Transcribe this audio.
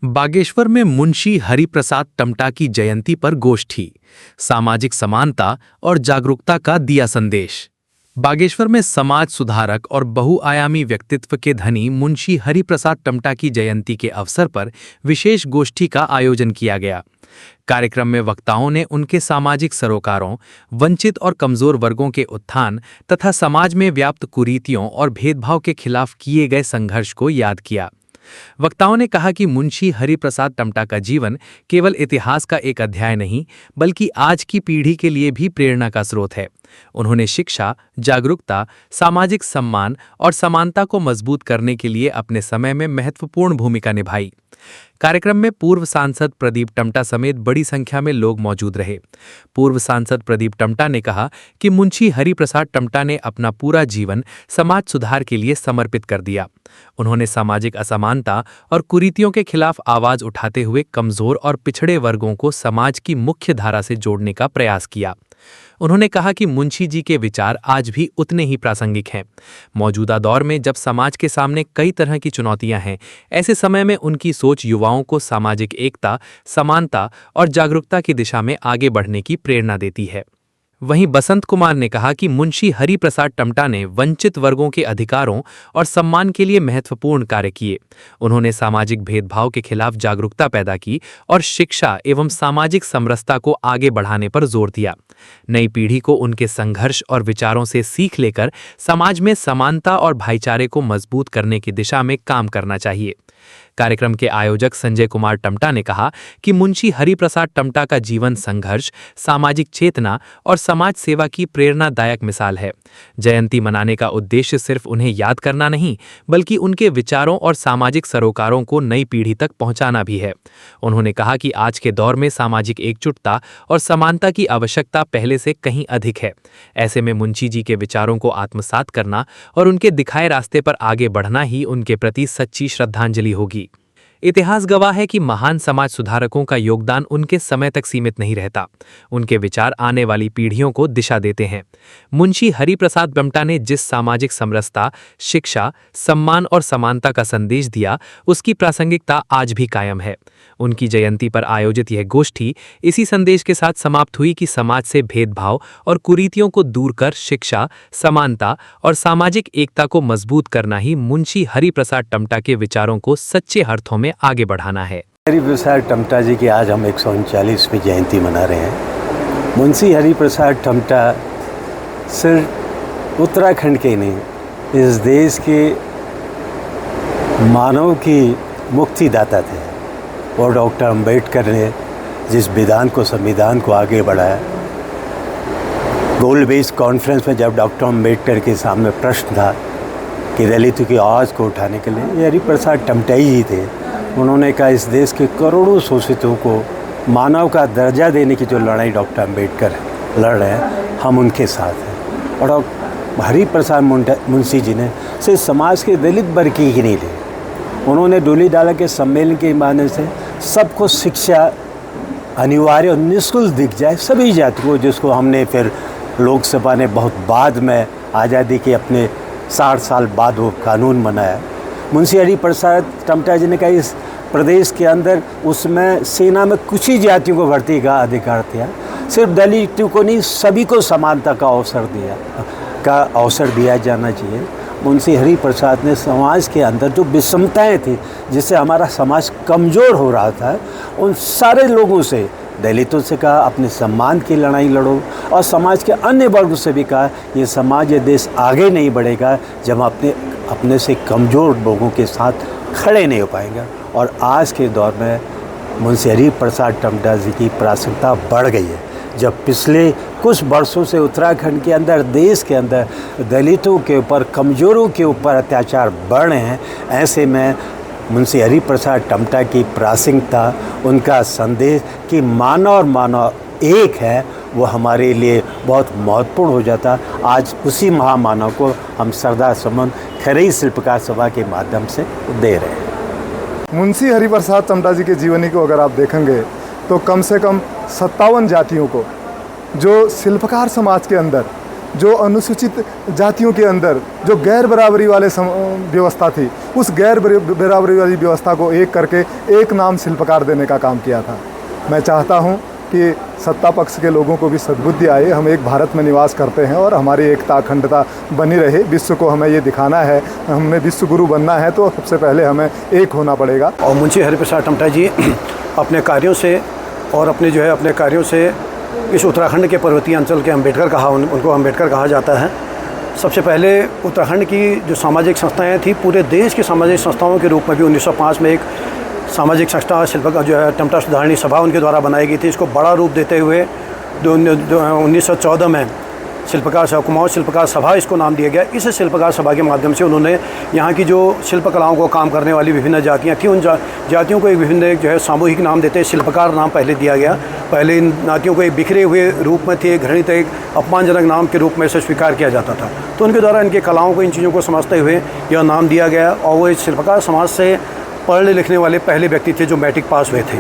बागेश्वर में मुंशी हरिप्रसाद टमटा की जयंती पर गोष्ठी, सामाजिक समानता और जागरूकता का दिया संदेश। बागेश्वर में समाज सुधारक और बहुआयामी व्यक्तित्व के धनी मुंशी हरिप्रसाद टमटा की जयंती के अवसर पर विशेष गोष्ठी का आयोजन किया गया। कार्यक्रम में वक्ताओं ने उनके सामाजिक सरोकारों, वंचित और कमजोर वर्गों के उत्थान तथा समाज में व्याप्त कुरीतियों और भेदभाव के खिलाफ किए गए संघर्ष को याद किया। वक्ताओं ने कहा कि मुंशी हरिप्रसाद टमटा का जीवन केवल इतिहास का एक अध्याय नहीं, बल्कि आज की पीढ़ी के लिए भी प्रेरणा का स्रोत है। उन्होंने शिक्षा, जागरूकता, सामाजिक सम्मान और समानता को मजबूत करने के लिए अपने समय में महत्वपूर्ण भूमिका निभाई। कार्यक्रम में पूर्व सांसद प्रदीप टमटा समेत बड़ी संख्या में लोग मौजूद रहे। पूर्व सांसद प्रदीप टमटा ने कहा कि मुंशी हरिप्रसाद टमटा ने अपना पूरा जीवन समाज सुधार के लिए समर्पित कर दिया। उन्होंने सामाजिक असमानता और कुरीतियों के खिलाफ आवाज उठाते हुए कमजोर और पिछड़े वर्गों को समाज की मुख्य धारा से जोड़ने का प्रयास किया। उन्होंने कहा कि मुंशी जी के विचार आज भी उतने ही प्रासंगिक हैं। मौजूदा दौर में जब समाज के सामने कई तरह की चुनौतियां हैं, ऐसे समय में उनकी सोच युवाओं को सामाजिक एकता, समानता और जागरूकता की दिशा में आगे बढ़ने की प्रेरणा देती है। वहीं बसंत कुमार ने कहा कि मुंशी हरिप्रसाद टमटा ने वंचित वर्गों के अधिकारों और सम्मान के लिए महत्वपूर्ण कार्य किए। उन्होंने सामाजिक भेदभाव के खिलाफ जागरूकता पैदा की और शिक्षा एवं सामाजिक समरसता को आगे बढ़ाने पर जोर दिया। नई पीढ़ी को उनके संघर्ष और विचारों से सीख लेकर समाज में समानता और भाईचारे को मजबूत करने की दिशा में काम करना चाहिए। कार्यक्रम के आयोजक संजय कुमार टमटा ने कहा कि मुंशी हरिप्रसाद टमटा का जीवन संघर्ष, सामाजिक चेतना और समाज सेवा की प्रेरणादायक मिसाल है। जयंती मनाने का उद्देश्य सिर्फ उन्हें याद करना नहीं, बल्कि उनके विचारों और सामाजिक सरोकारों को नई पीढ़ी तक पहुंचाना भी है। उन्होंने कहा कि आज के दौर में सामाजिक एकजुटता और समानता की आवश्यकता पहले से कहीं अधिक है। ऐसे में मुंशी जी के विचारों को आत्मसात करना और उनके दिखाए रास्ते पर आगे बढ़ना ही उनके प्रति सच्ची श्रद्धांजलि होगी। इतिहास गवाह है कि महान समाज सुधारकों का योगदान उनके समय तक सीमित नहीं रहता। उनके विचार आने वाली पीढ़ियों को दिशा देते हैं। मुंशी हरिप्रसाद टमटा ने जिस सामाजिक समरसता, शिक्षा, सम्मान और समानता का संदेश दिया, उसकी प्रासंगिकता आज भी कायम है। उनकी जयंती पर आयोजित यह गोष्ठी इसी संदेश के साथ समाप्त हुई कि समाज से भेदभाव और कुरीतियों को दूर कर शिक्षा, समानता और सामाजिक एकता को मजबूत करना ही मुंशी हरिप्रसाद टमटा के विचारों को सच्चे अर्थों में आगे बढ़ाना है। हरिप्रसाद टमटा जी की आज हम 139वीं जयंती मना रहे हैं। मुंशी हरिप्रसाद टमटा सिर्फ उत्तराखंड के नहीं, इस देश के मानव की मुक्तिदाता थे। और डॉक्टर अंबेडकर ने जिस विधान को, संविधान को आगे बढ़ाया, गोल बेस कॉन्फ्रेंस में जब डॉक्टर अंबेडकर के सामने प्रश्न था कि दलितों की आवाज़ को उठाने के लिए, ये हरिप्रसाद टमटा ही थे। उन्होंने कहा इस देश के करोड़ों शोषितों को मानव का दर्जा देने की जो लड़ाई डॉक्टर अंबेडकर लड़ रहे हैं, हम उनके साथ हैं। और हरिप्रसाद मुंशी जी ने सिर्फ समाज के दलित वर्ग की ही नहीं ली, उन्होंने डोली डाला के सम्मेलन के माध्यम से सबको शिक्षा अनिवार्य और निःशुल्क दिख जाए, सभी जाति को, जिसको हमने फिर लोकसभा ने बहुत बाद में आज़ादी के अपने 60 साल बाद वो कानून बनाया। मुंशी हरिप्रसाद टमटा जी ने कहा इस प्रदेश के अंदर उसमें सेना में कुछ ही जातियों को भर्ती का अधिकार दिया, सिर्फ दलितों को नहीं, सभी को समानता का अवसर दिया जाना चाहिए। मुंशी हरिप्रसाद ने समाज के अंदर जो विषमताएं थी, जिससे हमारा समाज कमज़ोर हो रहा था, उन सारे लोगों से, दलितों से कहा अपने सम्मान की लड़ाई लड़ो, और समाज के अन्य वर्गों से भी कहा ये समाज, ये देश आगे नहीं बढ़ेगा जब अपने से कमज़ोर लोगों के साथ खड़े नहीं हो पाएंगे। और आज के दौर में मुंशी हरिप्रसाद टमटा जी की प्रासंगिकता बढ़ गई है। जब पिछले कुछ वर्षों से उत्तराखंड के अंदर, देश के अंदर दलितों के ऊपर, कमज़ोरों के ऊपर अत्याचार बढ़ रहे हैं, ऐसे में मुंशी हरिप्रसाद टमटा की प्रासंगिकता, उनका संदेश कि मानव और मानव एक है, वो हमारे लिए बहुत महत्वपूर्ण हो जाता। आज उसी महामानव को हम श्रद्धासुमन खरई शिल्पकार सभा के माध्यम से दे रहे हैं। मुंशी हरिप्रसाद टमटा जी के जीवनी को अगर आप देखेंगे तो कम से कम 57 जातियों को, जो शिल्पकार समाज के अंदर जो अनुसूचित जातियों के अंदर जो गैर बराबरी वाले व्यवस्था थी, उस गैर बराबरी वाली व्यवस्था को एक करके एक नाम शिल्पकार देने का काम किया था। मैं चाहता हूं कि सत्ता पक्ष के लोगों को भी सद्बुद्धि आए। हम एक भारत में निवास करते हैं और हमारी एकता अखंडता बनी रहे। विश्व को हमें ये दिखाना है, हमें विश्व गुरु बनना है, तो सबसे पहले हमें एक होना पड़ेगा। और मुंशी हरिप्रसाद टमटा जी अपने कार्यों से और अपने कार्यों से इस उत्तराखंड के पर्वतीय अंचल के अम्बेडकर उनको अम्बेडकर कहा जाता है। सबसे पहले उत्तराखंड की जो सामाजिक संस्थाएं थी, पूरे देश की सामाजिक संस्थाओं के रूप में भी 1905 में एक सामाजिक संस्था शिल्पकार टमटा सुधारणी सभा उनके द्वारा बनाई गई थी। इसको बड़ा रूप देते हुए 1914 में कुमाऊं शिल्पकार सभा इसको नाम दिया गया। इस शिल्पकार सभा के माध्यम से उन्होंने यहाँ की जो शिल्प कलाओं को काम करने वाली विभिन्न जातियाँ थी, उन जातियों को एक विभिन्न सामूहिक नाम देते, शिल्पकार नाम पहले दिया गया। पहले इन जातियों को एक बिखरे हुए रूप में थे, घृणित एक अपमानजनक नाम के रूप में से स्वीकार किया जाता था। तो उनके द्वारा इनके कलाओं को, इन चीज़ों को समझते हुए यह नाम दिया गया। और वो इस शिल्पकार समाज से पढ़ने लिखने वाले पहले व्यक्ति थे जो मैट्रिक पास हुए थे।